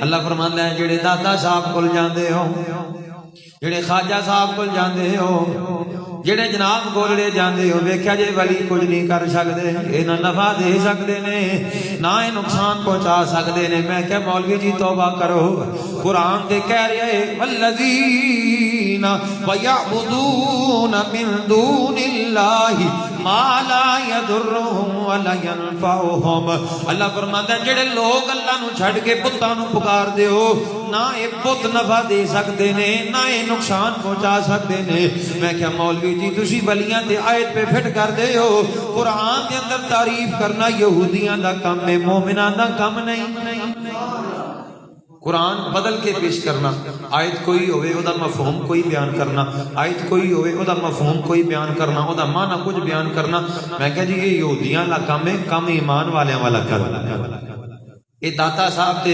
اللہ فرماندا ہے جڑے داتا صاحب کول جاندے ہو، جڑے خواجہ صاحب کول جاندے ہو، جڑے جناب کولے جاندے ہو، ویکھیا جے ولی کچھ نہیں کر سکدے، اے نہ نفع دے سکدے نے نہ اے نقصان پہنچا سکدے نے۔ میں کہ مولوی جی توبہ کرو، قرآن تے کہہ رہا ہے والذین ویعبدون من دون اللہ ما لا یضرهم ولا ينفعهم۔ اللہ فرماتا ہے جڑے لوگ اللہ نو چھڑ کے بتاں نو پکار دے ہو، نہ اے بت نفع دے سکدے نے نہ اے نقصان پہنچا سکدے نے۔ میں کہ مولوی جی تسی ولیاں تے آیت پہ فٹ کر دے ہو، قرآن دے اندر تعریف کرنا یہودیاں دا کم ہے، مومناں دا کم نہیں۔ قرآن بدل کے پیش کرنا، آیت کوئی ہوئے او دا مفہوم کوئی بیان کرنا، آیت کوئی ہوئے او دا مفہوم کوئی بیان کرنا، او دا معنی کچھ بیان کرنا۔ میں کہا جی یہ یہودیاں لا کم ہے، کم ایمان والے والا کر۔ یہ داتا صاحب تے